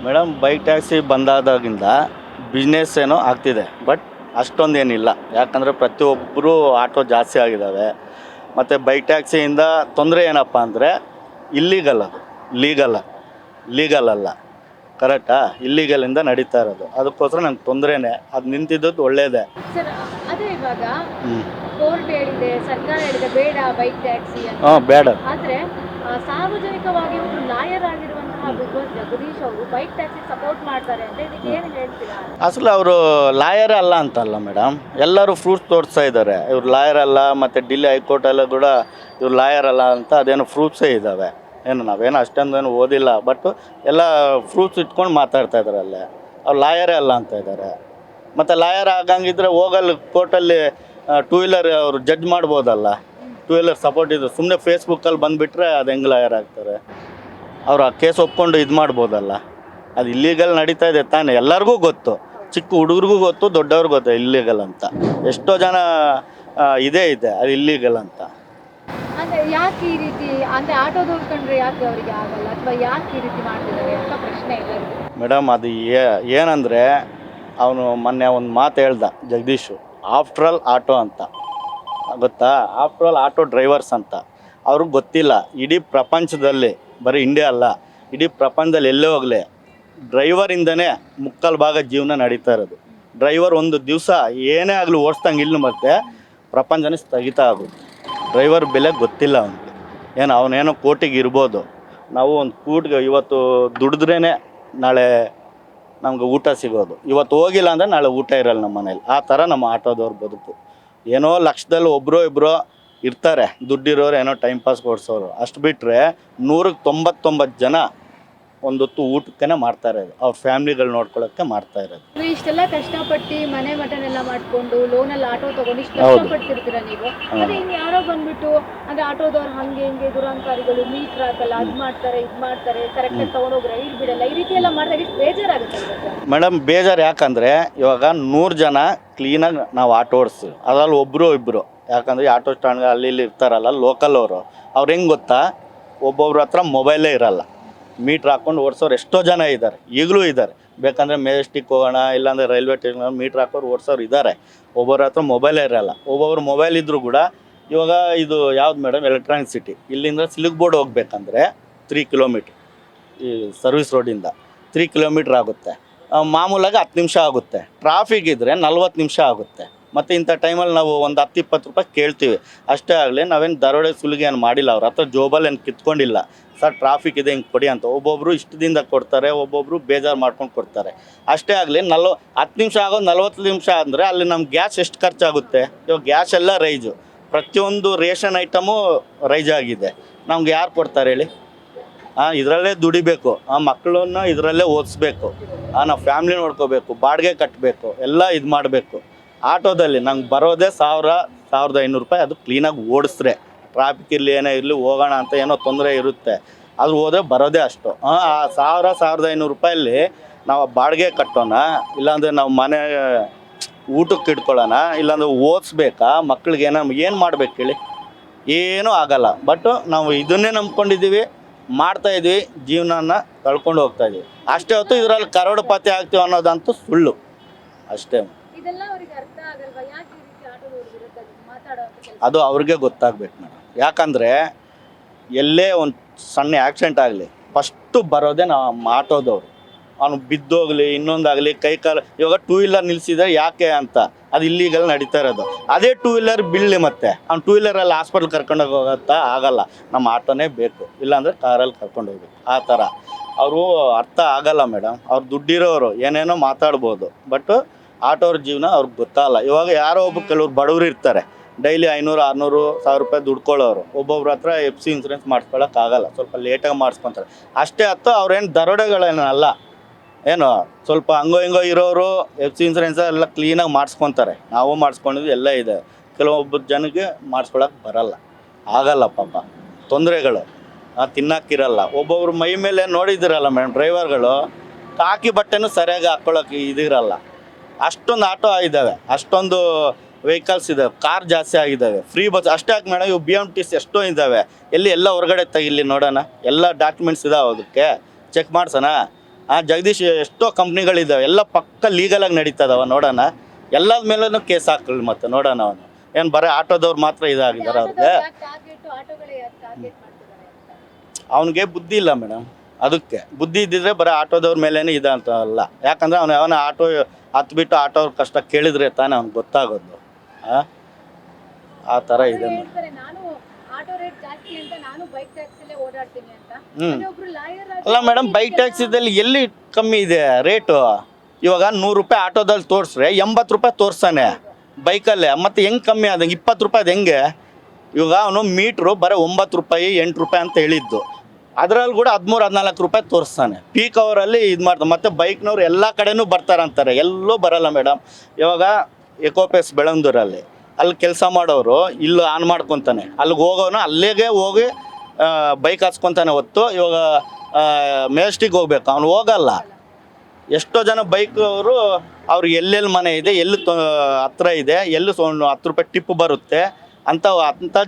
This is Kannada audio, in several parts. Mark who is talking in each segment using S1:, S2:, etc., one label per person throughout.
S1: ಮೇಡಮ್ ಬೈಕ್ ಟ್ಯಾಕ್ಸಿ ಬಂದಾದಾಗಿಂದ ಬಿಸ್ನೆಸ್ ಏನೋ ಆಗ್ತಿದೆ, ಬಟ್ ಅಷ್ಟೊಂದೇನಿಲ್ಲ. ಯಾಕಂದರೆ ಪ್ರತಿಯೊಬ್ಬರು ಆಟೋ ಜಾಸ್ತಿ ಆಗಿದ್ದಾವೆ. ಮತ್ತು ಬೈಕ್ ಟ್ಯಾಕ್ಸಿಯಿಂದ ತೊಂದರೆ ಏನಪ್ಪ ಅಂದರೆ ಇಲ್ಲೀಗಲ್, ಅದು ಲೀಗಲ್ ಅಲ್ಲ. ಕರೆಕ್ಟಾ? ಇಲ್ಲೀಗಲಿಂದ ನಡೀತಾ ಇರೋದು. ಅದಕ್ಕೋಸ್ಕರ ನಂಗೆ ತೊಂದರೆನೇ. ಅದು ನಿಂತಿದ್ದದ್ದು ಒಳ್ಳೆಯದೇ.
S2: ಸರ್, ಅದೇ ಇವಾಗ ಕೋರ್ಟ್ ಹೇಳಿದೆ, ಸರ್ಕಾರ ಹೇಳಿದೆ ಬೇಡ ಬೈಕ್ ಟ್ಯಾಕ್ಸಿ ಅಂತ.
S1: ಬೇಡ.
S2: ಆದ್ರೆ ಸಾರ್ವಜನಿಕವಾಗಿ ಒಬ್ರು ಲಾಯರ್ ಆಗಿರುವಂತಹ ಬಿಗ್ಬಾಸ್ ಜಗದೀಶ್ ಅವರು ಬೈಕ್ ಟ್ಯಾಕ್ಸಿ ಸಪೋರ್ಟ್ ಮಾಡ್ತಾರೆ ಅಂತ ಇದಕ್ಕೆ ಏನು ಹೇಳ್ತೀರಾ?
S1: ಅಸಲು ಅವರು ಲಾಯರೇ ಅಲ್ಲ ಅಂತಲ್ಲ ಮೇಡಮ್, ಎಲ್ಲರೂ ಪ್ರೂಫ್ಸ್ ತೋರಿಸ್ತಾ ಇದ್ದಾರೆ. ಇವ್ರು ಲಾಯರ್ ಅಲ್ಲ, ಮತ್ತು ఢిల్లీ ಹೈಕೋರ್ಟಲ್ಲೂ ಕೂಡ ಇವ್ರು ಲಾಯರ್ ಅಲ್ಲ ಅಂತ ಅದೇನೋ ಪ್ರೂಫ್ಸೇ ಇದ್ದಾವೆ. ಏನು ನಾವೇನು ಅಷ್ಟೊಂದೇನು ಓದಿಲ್ಲ, ಬಟ್ ಎಲ್ಲ ಪ್ರೂಫ್ಸ್ ಇಟ್ಕೊಂಡು ಮಾತಾಡ್ತಾ ಇದ್ದಾರೆ ಅಲ್ಲೇ. ಅವ್ರು ಲಾಯರೇ ಅಲ್ಲ ಅಂತ ಇದ್ದಾರೆ. ಮತ್ತು ಲಾಯರ್ ಆಗಂಗಿದ್ರೆ ಹೋಗಲ್ಲಿ ಕೋರ್ಟಲ್ಲಿ ಟೂ ವೀಲರ್ ಅವರು ಜಡ್ಜ್ ಮಾಡ್ಬೋದಲ್ಲ. ಟೂ ವೀಲರ್ ಸಪೋರ್ಟ್ ಇದು ಸುಮ್ಮನೆ ಫೇಸ್ಬುಕ್ಕಲ್ಲಿ ಬಂದುಬಿಟ್ರೆ ಅದು ಹೆಂಗೆ ಲಾಯರ್ ಆಗ್ತಾರೆ? ಅವ್ರು ಆ ಕೇಸ್ ಒಪ್ಕೊಂಡು ಇದು ಮಾಡ್ಬೋದಲ್ಲ. ಅದು ಇಲ್ಲೀಗಲ್ ನಡೀತಾ ಇದೆ ತಾನೇ, ಎಲ್ಲರಿಗೂ ಗೊತ್ತು. ಚಿಕ್ಕ ಹುಡುಗರಿಗೂ ಗೊತ್ತು, ದೊಡ್ಡವ್ರಿಗೂ ಗೊತ್ತು ಇಲ್ಲೀಗಲ್ ಅಂತ. ಎಷ್ಟೋ ಜನ ಇದೆ ಅದು ಇಲ್ಲೀಗಲ್ ಅಂತ.
S2: ಅಂದ್ರೆ ಯಾಕೆ ಈ ರೀತಿ, ಅಂದ್ರೆ ಆಟೋದವ್ರು ಕಂಡ್ರೆ ಯಾಕೆ ಅವರಿಗೆ ಆಗಲ್ಲ, ಅಥವಾ ಯಾಕೆ ಈ ರೀತಿ ಮಾಡ್ತಿದ್ದಾರೆ ಅಂತ ಪ್ರಶ್ನೆ ಇಲ್ಲ
S1: ಮೇಡಮ್. ಅದು ಏನಂದರೆ ಅವನು ಮೊನ್ನೆ ಒಂದು ಮಾತು ಹೇಳ್ದ ಜಗದೀಶು, ಆಫ್ಟರ್ ಆಲ್ ಆಟೋ ಅಂತ. ಗೊತ್ತಾ? ಆಫ್ಟರ್ ಆಲ್ ಆಟೋ ಡ್ರೈವರ್ಸ್ ಅಂತ. ಅವ್ರಿಗೆ ಗೊತ್ತಿಲ್ಲ ಇಡೀ ಪ್ರಪಂಚದಲ್ಲಿ, ಬರೀ ಇಂಡಿಯಾ ಅಲ್ಲ, ಇಡೀ ಪ್ರಪಂಚದಲ್ಲಿ ಎಲ್ಲೇ ಹೋಗಲಿ ಡ್ರೈವರಿಂದನೇ ಮುಕ್ಕಾಲು ಭಾಗ ಜೀವನ ನಡೀತಾ ಇರೋದು. ಡ್ರೈವರ್ ಒಂದು ದಿವಸ ಏನೇ ಆಗಲಿ ಓಡಿಸ್ದಂಗೆ ಇಲ್ಲ, ಮತ್ತೆ ಪ್ರಪಂಚನೇ ಸ್ಥಗಿತ ಆಗುತ್ತೆ. ಡ್ರೈವರ್ ಬೆಲೆ ಗೊತ್ತಿಲ್ಲ ಅವನಿಗೆ. ಅವನೇನೋ ಕೋಟಿಗೆ ಇರ್ಬೋದು, ನಾವು ಒಂದು ಕೂಟ್ಗೆ ಇವತ್ತು ದುಡಿದ್ರೇ ನಾಳೆ ನಮ್ಗೆ ಊಟ ಸಿಗೋದು. ಇವತ್ತು ಹೋಗಿಲ್ಲ ಅಂದರೆ ನಾಳೆ ಊಟ ಇರಲ್ಲ ನಮ್ಮ ಮನೇಲಿ. ಆ ಥರ ನಮ್ಮ ಆಟೋದವ್ರ ಬದುಕು. ಏನೋ ಲಕ್ಷದಲ್ಲಿ ಒಬ್ಬರೋ ಇಬ್ಬರೋ ಇರ್ತಾರೆ ದುಡ್ಡಿರೋರು, ಏನೋ ಟೈಮ್ ಪಾಸ್ ಕೊಡ್ಸೋರು. ಅಷ್ಟು ಬಿಟ್ಟರೆ 199 ಜನ ಒಂದೊತ್ತು ಊಟಕ್ಕೆ ಮಾಡ್ತಾ ಇರೋದು, ಅವ್ರ ಫ್ಯಾಮಿಲಿಗಳು ನೋಡ್ಕೊಳ್ಳೋಕ್ಕೆ ಮಾಡ್ತಾ ಇರೋದು.
S2: ಇಷ್ಟೆಲ್ಲ ಕಷ್ಟಪಟ್ಟು ಮನೆ ಮಟನೆಲ್ಲ ಮಾಡ್ಕೊಂಡು ಲೋನಲ್ಲಿ ಆಟೋ ತಗೊಂಡು ಇಷ್ಟು ಕಷ್ಟಪಡ್ತಿರ್ತೀರ ನೀವು. ಅದೇ ಇನ್ನು ಯಾರೋ ಬಂದ್ಬಿಟ್ಟು ಅಂದ್ರೆ ಆಟೋದವ್ರು ಹಂಗೆ ಹಿಂಗೆ ದುರಂಕಾರಿಗಳು ಮೀಟರ್ ಹಾಕಲ್ಲ, ಅದು ಮಾಡ್ತಾರೆ ಇದು ಮಾಡ್ತಾರೆ, ಕರೆಕ್ಟಾಗಿ ತಗೊಂಡೋಗಿ ರೈಡ್ ಬಿಡಲ್ಲ, ಈ ರೀತಿ ಎಲ್ಲ ಮಾಡಿದಾಗ ಇಷ್ಟು ಬೇಜಾರಾಗುತ್ತೆ
S1: ಮೇಡಮ್. ಬೇಜಾರು ಯಾಕಂದರೆ ಇವಾಗ 100 ಜನ ಕ್ಲೀನಾಗಿ ನಾವು ಆಟೋ ಓಡಿಸ್ತೀವಿ, ಅದ್ರಲ್ಲಿ ಒಬ್ಬರು ಇಬ್ಬರು. ಯಾಕಂದರೆ ಆಟೋ ಸ್ಟ್ಯಾಂಡ್ಗೆ ಅಲ್ಲಿ ಇಲ್ಲಿ ಇರ್ತಾರಲ್ಲ ಲೋಕಲ್ ಅವರು, ಅವ್ರು ಹೆಂಗೆ ಗೊತ್ತಾ, ಒಬ್ಬೊಬ್ರ ಹತ್ರ ಮೊಬೈಲೇ ಇರಲ್ಲ. ಮೀಟ್ರ್ ಹಾಕ್ಕೊಂಡು ಓಡಿಸೋರು ಎಷ್ಟೋ ಜನ ಇದ್ದಾರೆ, ಈಗಲೂ ಇದ್ದಾರೆ. ಬೇಕಂದರೆ ಮೆಜೆಸ್ಟಿಕ್ ಹೋಗೋಣ, ಇಲ್ಲಾಂದರೆ ರೈಲ್ವೆ ಸ್ಟೇಷನ್ ಮೀಟ್ರ್ ಹಾಕೋರು ಓಡಿಸೋರು ಇದ್ದಾರೆ. ಒಬ್ಬೊಬ್ರ ಹತ್ರ ಮೊಬೈಲೇ ಇರೋಲ್ಲ. ಒಬ್ಬೊಬ್ರು ಮೊಬೈಲ್ ಇದ್ದರೂ ಕೂಡ ಇವಾಗ ಇದು ಯಾವ್ದು ಮೇಡಮ್, ಎಲೆಕ್ಟ್ರಾನಿಕ್ ಸಿಟಿ. ಇಲ್ಲಿಂದ ಸಿಲ್ಕ್ ಬೋರ್ಡ್ ಹೋಗ್ಬೇಕಂದ್ರೆ 3 ಕಿಲೋಮೀಟ್ರ್, ಈ ಸರ್ವಿಸ್ ರೋಡಿಂದ 3 ಕಿಲೋಮೀಟ್ರ್ ಆಗುತ್ತೆ. ಮಾಮೂಲಾಗಿ 10 ನಿಮಿಷ ಆಗುತ್ತೆ. ಟ್ರಾಫಿಕ್ ಇದ್ದರೆ 40 ನಿಮಿಷ ಆಗುತ್ತೆ. ಮತ್ತು ಇಂಥ ಟೈಮಲ್ಲಿ ನಾವು ಒಂದು 10-20 ರೂಪಾಯಿ ಕೇಳ್ತೀವಿ ಅಷ್ಟೇ. ಆಗಲಿ ನಾವೇನು ದರೋಡೆ ಸುಲಿಗೆ ಏನು ಮಾಡಿಲ್ಲ, ಅವ್ರ ಹತ್ರ ಜೋಬಲ್ಲಿ ಏನು ಕಿತ್ಕೊಂಡಿಲ್ಲ. ಸರ್ ಟ್ರಾಫಿಕ್ ಇದೆ ಹಿಂಗೆ ಕೊಡಿ ಅಂತ. ಒಬ್ಬೊಬ್ಬರು ಇಷ್ಟದಿಂದ ಕೊಡ್ತಾರೆ, ಒಬ್ಬೊಬ್ಬರು ಬೇಜಾರು ಮಾಡ್ಕೊಂಡು ಕೊಡ್ತಾರೆ. ಅಷ್ಟೇ ಆಗಲಿ 10 ನಿಮಿಷ ಆಗೋದು 40 ನಿಮಿಷ ಅಂದರೆ ಅಲ್ಲಿ ನಮ್ಮ ಗ್ಯಾಸ್ ಎಷ್ಟು ಖರ್ಚಾಗುತ್ತೆ? ಇವಾಗ ಗ್ಯಾಸ್ ಎಲ್ಲ ರೈಜು, ಪ್ರತಿಯೊಂದು ರೇಷನ್ ಐಟಮು ರೈಜ್ ಆಗಿದೆ. ನಮ್ಗೆ ಯಾರು ಕೊಡ್ತಾರೆ ಹೇಳಿ? ಇದರಲ್ಲೇ ದುಡಿಬೇಕು, ಮಕ್ಕಳನ್ನ ಇದರಲ್ಲೇ ಓದಿಸ್ಬೇಕು, ನಾವು ಫ್ಯಾಮ್ಲಿ ನೋಡ್ಕೋಬೇಕು, ಬಾಡಿಗೆ ಕಟ್ಟಬೇಕು, ಎಲ್ಲ ಇದು ಮಾಡಬೇಕು. ಆಟೋದಲ್ಲಿ ನಂಗೆ ಬರೋದೇ 1000-1500 ರೂಪಾಯಿ. ಅದು ಕ್ಲೀನಾಗಿ ಓಡಿಸ್ರೆ, ಟ್ರಾಫಿಕ್ ಇರಲಿ ಏನೇ ಇರಲಿ ಹೋಗೋಣ ಅಂತ ಏನೋ ತೊಂದರೆ ಇರುತ್ತೆ, ಅದು ಹೋದರೆ ಬರೋದೇ ಅಷ್ಟು. ಆ 1000-1500 ರೂಪಾಯಲ್ಲಿ ನಾವು ಬಾಡಿಗೆ ಕಟ್ಟೋಣ, ಇಲ್ಲಾಂದರೆ ನಾವು ಮನೆ ಊಟಕ್ಕೆ ಇಟ್ಕೊಳ್ಳೋಣ, ಇಲ್ಲಾಂದರೆ ಓದಿಸ್ಬೇಕಾ ಮಕ್ಳಿಗೆ? ಏನು ಮಾಡ್ಬೇಕು ಹೇಳಿ? ಏನೂ ಆಗಲ್ಲ. ಬಟ್ ನಾವು ಇದನ್ನೇ ನಂಬ್ಕೊಂಡಿದ್ದೀವಿ, ಮಾಡ್ತಾಯಿದ್ವಿ, ಜೀವನನ ಕಳ್ಕೊಂಡು ಹೋಗ್ತಾಯಿದ್ವಿ ಅಷ್ಟೇ ಹೊತ್ತು. ಇದರಲ್ಲಿ ಕರೋಡಪತಿ ಆಗ್ತೀವಿ ಅನ್ನೋದಂತೂ ಸುಳ್ಳು ಅಷ್ಟೇ. ಅದು ಅವ್ರಿಗೆ ಗೊತ್ತಾಗ್ಬೇಕು ಮೇಡಮ್. ಯಾಕಂದರೆ ಎಲ್ಲೇ ಒಂದು ಸಣ್ಣ ಆ್ಯಕ್ಸಿಡೆಂಟ್ ಆಗಲಿ ಫಸ್ಟು ಬರೋದೇ ನಾವು ಆಟೋದವರು. ಅವನು ಬಿದ್ದೋಗಲಿ ಇನ್ನೊಂದಾಗಲಿ ಕೈ ಕಾಲು, ಇವಾಗ 2 ವೀಲರ್ ನಿಲ್ಲಿಸಿದ್ರೆ ಯಾಕೆ ಅಂತ, ಅದು ಇಲ್ಲಿಗೆಲ್ಲ ನಡೀತಾ ಇರೋದು. ಅದೇ 2 ವೀಲರ್ ಬೀಳಲಿ, ಮತ್ತೆ ಅವ್ನು 2 ವೀಲರಲ್ಲಿ ಹಾಸ್ಪಿಟ್ಲ್ ಕರ್ಕೊಂಡೋಗಿ ಹೋಗುತ್ತಾ? ಆಗಲ್ಲ. ನಮ್ಮ ಆಟೋನೇ ಬೇಕು, ಇಲ್ಲಾಂದರೆ ಕಾರಲ್ಲಿ ಕರ್ಕೊಂಡು ಹೋಗ್ಬೇಕು. ಆ ಥರ ಅವರು ಅರ್ಥ ಆಗಲ್ಲ ಮೇಡಮ್. ಅವ್ರು ದುಡ್ಡಿರೋರು ಏನೇನೋ ಮಾತಾಡ್ಬೋದು, ಬಟ್ ಆಟೋರ ಜೀವನ ಅವ್ರಿಗೆ ಗೊತ್ತಾಗಲ್ಲ. ಇವಾಗ ಯಾರೋ ಒಬ್ಬರು ಕೆಲವ್ರು ಬಡವರು ಇರ್ತಾರೆ, ಡೈಲಿ 500-600-1000 ರೂಪಾಯಿ ದುಡ್ಕೊಳ್ಳೋರು. ಒಬ್ಬೊಬ್ರ ಹತ್ರ FC ಇನ್ಸೂರೆನ್ಸ್ ಮಾಡಿಸ್ಕೊಳ್ಳೋಕ್ಕಾಗಲ್ಲ, ಸ್ವಲ್ಪ ಲೇಟಾಗಿ ಮಾಡಿಸ್ಕೊತಾರೆ ಅಷ್ಟೇ. ಅವ್ರೇನು ದರೋಡೆಗಳೇನಲ್ಲ, ಏನು ಸ್ವಲ್ಪ ಹಂಗೋ ಹಿಂಗೋ ಇರೋರು FC ಇನ್ಸೂರೆನ್ಸ್ ಎಲ್ಲ ಕ್ಲೀನಾಗಿ ಮಾಡಿಸ್ಕೊತಾರೆ. ನಾವು ಮಾಡಿಸ್ಕೊಂಡಿದ್ವಿ, ಎಲ್ಲ ಇದೆ. ಕೆಲವೊಬ್ಬರು ಜನಕ್ಕೆ ಮಾಡಿಸ್ಕೊಳಕ್ಕೆ ಬರಲ್ಲ, ಆಗಲ್ಲ ಪಾಪ, ತೊಂದರೆಗಳು. ತಿನ್ನೋಕ್ಕಿರಲ್ಲ. ಒಬ್ಬೊಬ್ರು ಮೈ ಮೇಲೆ ನೋಡಿದಿರಲ್ಲ ಮೇಡಮ್, ಡ್ರೈವರ್ಗಳು ಕಾಕಿ ಬಟ್ಟೆನೂ ಸರಿಯಾಗಿ ಹಾಕ್ಕೊಳ್ಳೋಕೆ ಇದಿರಲ್ಲ. ಅಷ್ಟೊಂದು ಆಟೋ ಇದ್ದಾವೆ, ಅಷ್ಟೊಂದು ವೆಹಿಕಲ್ಸ್ ಇದ್ದಾವೆ, ಕಾರ್ ಜಾಸ್ತಿ ಆಗಿದ್ದಾವೆ, ಫ್ರೀ ಬಸ್ ಅಷ್ಟೇ ಹಾಕಿ ಮೇಡಮ್. ಇವು BMTs ಎಷ್ಟೋ ಇದ್ದಾವೆ. ಎಲ್ಲ ಹೊರಗಡೆ ತೆಗಿಲಿ ನೋಡೋಣ, ಎಲ್ಲ ಡಾಕ್ಯುಮೆಂಟ್ಸ್ ಇದಾವೆ, ಅದಕ್ಕೆ ಚೆಕ್ ಮಾಡ್ಸೋಣ. ಜಗದೀಶ್ ಎಷ್ಟೋ ಕಂಪ್ನಿಗಳಿದ್ದಾವೆ, ಎಲ್ಲ ಪಕ್ಕ ಲೀಗಲಾಗಿ ನಡೀತದವ, ನೋಡೋಣ. ಎಲ್ಲದ ಮೇಲೂ ಕೇಸ್ ಹಾಕಲಿ ಮತ್ತೆ ನೋಡೋಣ. ಅವನು ಏನು ಬರೀ ಆಟೋದವ್ರು ಮಾತ್ರ ಇದಾಗಿದ್ದಾರೆ ಅವ್ರಿಗೆ. ಅವನಿಗೆ ಬುದ್ಧಿ ಇಲ್ಲ ಮೇಡಮ್. ಅದಕ್ಕೆ ಬುದ್ಧಿ ಇದ್ದಿದ್ರೆ ಬರೀ ಆಟೋದವ್ರ ಮೇಲೇ ಇದಂತ ಅಲ್ಲ. ಯಾಕಂದರೆ ಅವನು ಯಾವನ ಆಟೋ ಹತ್ಬಿಟ್ಟು ಆಟೋವ್ರ ಕಷ್ಟ ಕೇಳಿದ್ರೆ ತಾನೇ ಅವ್ನಿಗೆ ಗೊತ್ತಾಗೋದು. ಆ ಥರ ಇದೆ ಮೇಡಮ್. ಅಲ್ಲ ಮೇಡಮ್, ಬೈಕ್ ಟ್ಯಾಕ್ಸಿದಲ್ಲಿ ಎಲ್ಲಿ ಕಮ್ಮಿ ಇದೆ ರೇಟು? ಇವಾಗ 100 ರೂಪಾಯಿ ಆಟೋದಲ್ಲಿ ತೋರಿಸ್ರೆ 80 ರೂಪಾಯಿ ತೋರಿಸ್ತಾನೆ ಬೈಕಲ್ಲೇ. ಮತ್ತು ಹೆಂಗೆ ಕಮ್ಮಿ ಆದಂಗೆ 20 ರೂಪಾಯಿ ಅದು ಹೆಂಗೆ? ಇವಾಗ ಅವನು ಮೀಟ್ರು ಬರೀ 9 ರೂಪಾಯಿ 8 ರೂಪಾಯಿ ಅಂತ ಹೇಳಿದ್ದು, ಅದರಲ್ಲಿ ಕೂಡ 13-14 ರೂಪಾಯಿ ತೋರಿಸ್ತಾನೆ. ಪೀಕ್ ಅವರಲ್ಲಿ ಇದು ಮಾಡ್ತಾನೆ. ಮತ್ತು ಬೈಕ್ನವ್ರು ಎಲ್ಲ ಕಡೆನೂ ಬರ್ತಾರಂತಾರೆ, ಎಲ್ಲೂ ಬರಲ್ಲ ಮೇಡಮ್. ಇವಾಗ ಎಕೋಪೇಸ್ ಬೆಳಂದೂರಲ್ಲಿ ಅಲ್ಲಿ ಕೆಲಸ ಮಾಡೋರು ಇಲ್ಲಿ ಆನ್ ಮಾಡ್ಕೊತಾನೆ, ಅಲ್ಲಿಗೆ ಹೋಗೋನು ಅಲ್ಲಿಗೆ ಹೋಗಿ ಬೈಕ್ ಹಚ್ಕೊತಾನೆ ಹೊತ್ತು. ಇವಾಗ ಮೆಜೆಸ್ಟಿಕ್ ಹೋಗ್ಬೇಕು, ಅವ್ನು ಹೋಗಲ್ಲ. ಎಷ್ಟೋ ಜನ ಬೈಕ್ ಅವರು ಅವ್ರಿಗೆ ಎಲ್ಲೆಲ್ಲಿ ಮನೆ ಇದೆ, ಎಲ್ಲಿ ಹತ್ರ ಇದೆ, ಎಲ್ಲಿ 10 ರೂಪಾಯಿ ಟಿಪ್ ಬರುತ್ತೆ ಅಂಥ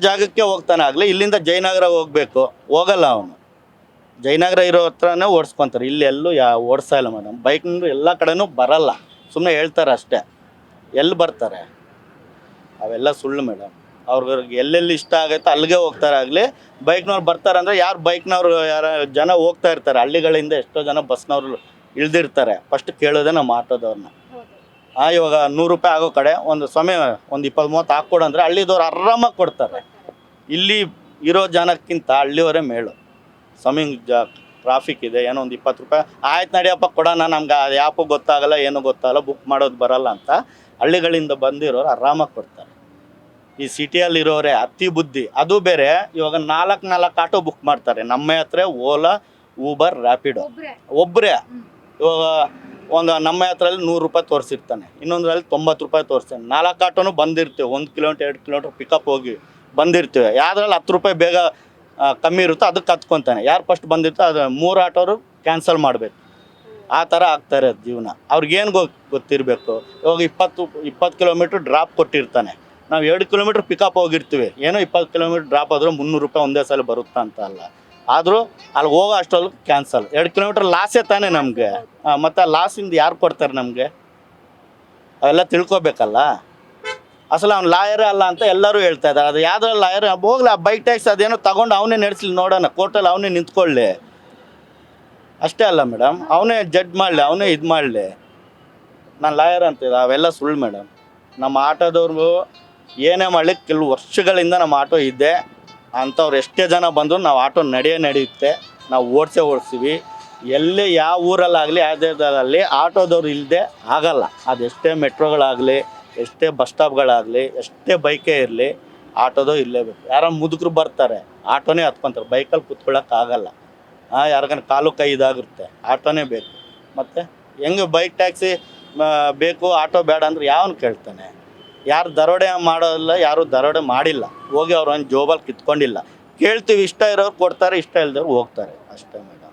S1: ಜಾಗಕ್ಕೆ ಹೋಗ್ತಾನೆ. ಆಗಲಿ ಇಲ್ಲಿಂದ ಜಯನಗರ ಹೋಗಬೇಕು, ಹೋಗಲ್ಲ ಅವನು. ಜಯನಗರ ಇರೋ ಹತ್ರನೇ ಓಡಿಸ್ಕೊತಾರೆ, ಇಲ್ಲಿ ಎಲ್ಲೂ ಓಡಿಸ್ತಾ ಇಲ್ಲ ಮೇಡಮ್. ಬೈಕ್ನವ್ರು ಎಲ್ಲ ಕಡೆನೂ ಬರಲ್ಲ, ಸುಮ್ಮನೆ ಹೇಳ್ತಾರೆ ಅಷ್ಟೇ. ಎಲ್ಲಿ ಬರ್ತಾರೆ? ಅವೆಲ್ಲ ಸುಳ್ಳು ಮೇಡಮ್. ಅವ್ರಿಗೆ ಎಲ್ಲೆಲ್ಲಿ ಇಷ್ಟ ಆಗುತ್ತೆ ಅಲ್ಲಿಗೆ ಹೋಗ್ತಾರೆ. ಆಗಲಿ ಬೈಕ್ನವ್ರು ಬರ್ತಾರೆ ಅಂದರೆ ಯಾರು ಬೈಕ್ನವ್ರು ಯಾರು ಜನ ಹೋಗ್ತಾ ಇರ್ತಾರೆ ಹಳ್ಳಿಗಳಿಂದ, ಎಷ್ಟೋ ಜನ ಬಸ್ನವ್ರು ಇಳ್ದಿರ್ತಾರೆ. ಫಸ್ಟ್ ಕೇಳೋದೆ ನಮ್ಮ ಆಟೋದವ್ರನ್ನ. ಇವಾಗ 100 ರೂಪಾಯಿ ಆಗೋ ಕಡೆ ಒಂದು 20-30 ಹಾಕ್ಕೊಡಂದ್ರೆ ಹಳ್ಳಿದವ್ರು ಆರಾಮಾಗಿ ಕೊಡ್ತಾರೆ. ಇಲ್ಲಿ ಇರೋ ಜನಕ್ಕಿಂತ ಹಳ್ಳಿಯವರೇ ಮೇಳು. ಟ್ರಾಫಿಕ್ ಇದೆ, ಏನೋ ಒಂದು 20 ರೂಪಾಯಿ ಆಯ್ತು ನಡಿಯಪ್ಪ ಕೊಡೋಣ, ನಮ್ಗೆ ಅದು ಯಾಪು ಗೊತ್ತಾಗಲ್ಲ, ಏನೂ ಗೊತ್ತಾಗಲ್ಲ, ಬುಕ್ ಮಾಡೋದು ಬರಲ್ಲ ಅಂತ ಹಳ್ಳಿಗಳಿಂದ ಬಂದಿರೋರು ಆರಾಮಾಗಿ ಕೊಡ್ತಾರೆ. ಈ ಸಿಟಿಯಲ್ಲಿರೋರೆ ಅತಿ ಬುದ್ಧಿ. ಅದು ಬೇರೆ, ಇವಾಗ 4 ಆಟೋ ಬುಕ್ ಮಾಡ್ತಾರೆ ನಮ್ಮ ಹತ್ರ. ಓಲಾ, ಊಬರ್, ರ್ಯಾಪಿಡೋ ಒಬ್ಬರೇ. ಇವಾಗ ಒಂದು ನಮ್ಮ ಹತ್ರಲ್ಲಿ 100 ರೂಪಾಯಿ ತೋರಿಸಿರ್ತಾನೆ, ಇನ್ನೊಂದರಲ್ಲಿ 90 ರೂಪಾಯಿ ತೋರಿಸ್ತಾನೆ. 4 ಆಟೋನು ಬಂದಿರ್ತೀವಿ, 1 ಕಿಲೋಮೀಟ್ರ್ 2 ಕಿಲೋಮೀಟ್ರ್ ಪಿಕಪ್ ಹೋಗಿ ಬಂದಿರ್ತೀವಿ. ಯಾವ್ದ್ರಲ್ಲಿ 10 ರೂಪಾಯಿ ಬೇಗ ಕಮ್ಮಿ ಇರುತ್ತೋ ಅದಕ್ಕೆ ಹತ್ಕೊತಾನೆ. ಯಾರು ಫಸ್ಟ್ ಬಂದಿರ್ತೋ ಅದು 3 ಆಟೋರು ಕ್ಯಾನ್ಸಲ್ ಮಾಡಬೇಕು. ಆ ಥರ ಆಗ್ತಾರೆ ಜೀವನ. ಅವ್ರಿಗೇನು ಗೊತ್ತಿರಬೇಕು? ಇವಾಗ 20 ಕಿಲೋಮೀಟ್ರ್ ಡ್ರಾಪ್ ಕೊಟ್ಟಿರ್ತಾನೆ, ನಾವು 2 ಕಿಲೋಮೀಟ್ರ್ ಪಿಕಪ್ ಹೋಗಿರ್ತೀವಿ. ಏನೋ 20 ಕಿಲೋಮೀಟ್ರ್ ಡ್ರಾಪ್ ಆದರೂ 300 ರೂಪಾಯಿ ಒಂದೇ ಸಲ ಬರುತ್ತಾ ಅಂತ ಅಲ್ಲ. ಆದರೂ ಅಲ್ಲಿ ಹೋಗೋ ಅಷ್ಟರಲ್ಲಿ ಕ್ಯಾನ್ಸಲ್. 2 ಕಿಲೋಮೀಟ್ರ್ ಲಾಸೇ ತಾನೇ ನಮಗೆ. ಮತ್ತು ಆ ಲಾಸಿಂದ ಯಾರು ಕೊಡ್ತಾರೆ ನಮಗೆ? ಅವೆಲ್ಲ ತಿಳ್ಕೊಬೇಕಲ್ಲ. ಅಸಲು ಅವ್ನು ಲಾಯರೇ ಅಲ್ಲ ಅಂತ ಎಲ್ಲರೂ ಹೇಳ್ತಾ ಇದ್ದಾರೆ. ಅದು ಯಾವುದ್ರಲ್ಲಿ ಲಾಯರ್ ಹೋಗ್ಲಿ, ಆ ಬೈಕ್ ಟ್ಯಾಕ್ಸ್ ಅದೇನೋ ತಗೊಂಡು ಅವನೇ ನಡೆಸಲಿ, ನೋಡೋಣ, ಕೋರ್ಟಲ್ಲಿ ಅವನೇ ನಿಂತ್ಕೊಳ್ಳಿ. ಅಷ್ಟೇ ಅಲ್ಲ ಮೇಡಮ್, ಅವನೇ ಜಡ್ಜ್ ಮಾಡಲಿ, ಅವನೇ ಇದು ಮಾಡಲಿ. ನಾನು ಲಾಯರ್ ಅಂತಿದ್ದೆ, ಅವೆಲ್ಲ ಸುಳ್ಳು ಮೇಡಮ್. ನಮ್ಮ ಆಟೋದವ್ರಿಗೂ ಏನೇ ಮಾಡಲಿ, ಕೆಲವು ವರ್ಷಗಳಿಂದ ನಮ್ಮ ಆಟೋ ಇದ್ದೆ ಅಂಥವ್ರು ಎಷ್ಟೇ ಜನ ಬಂದರೂ ನಾವು ಆಟೋ ನಡೆಯುತ್ತೆ, ನಾವು ಓಡಿಸ್ತೀವಿ. ಎಲ್ಲಿ ಯಾವ ಊರಲ್ಲಾಗಲಿ ಯಾವುದೇ ಆಟೋದವ್ರು ಇಲ್ಲದೆ ಆಗಲ್ಲ. ಅದೆಷ್ಟೇ ಮೆಟ್ರೋಗಳಾಗಲಿ, ಎಷ್ಟೇ ಬಸ್ ಸ್ಟಾಪ್ಗಳಾಗಲಿ, ಎಷ್ಟೇ ಬೈಕೇ ಇರಲಿ, ಆಟೋದು ಇರಲೇಬೇಕು. ಯಾರೋ ಮುದುಕರು ಬರ್ತಾರೆ, ಆಟೋನೇ ಹತ್ಕೊತಾರೆ, ಬೈಕಲ್ಲಿ ಕೂತ್ಕೊಳ್ಳೋಕ್ಕಾಗಲ್ಲ. ಯಾರಿಗಾನ ಕಾಲು ಕೈ ಇದಾಗುತ್ತೆ, ಆಟೋನೇ ಬೇಕು. ಮತ್ತು ಹೆಂಗೆ ಬೈಕ್ ಟ್ಯಾಕ್ಸಿ ಬೇಕು, ಆಟೋ ಬೇಡ ಅಂದ್ರೆ ಯಾವನು ಕೇಳ್ತಾನೆ? ಯಾರು ದರೋಡೆ ಮಾಡೋಲ್ಲ, ಯಾರು ದರೋಡೆ ಮಾಡಿಲ್ಲ, ಹೋಗಿ ಅವ್ರು ಒಂದು ಜೋಬಲ್ಲಿ ಕಿತ್ಕೊಂಡಿಲ್ಲ. ಕೇಳ್ತೀವಿ, ಇಷ್ಟ ಇರೋರು ಕೊಡ್ತಾರೆ, ಇಷ್ಟ ಇಲ್ದವ್ರು ಹೋಗ್ತಾರೆ, ಅಷ್ಟೇ ಮೇಡಮ್.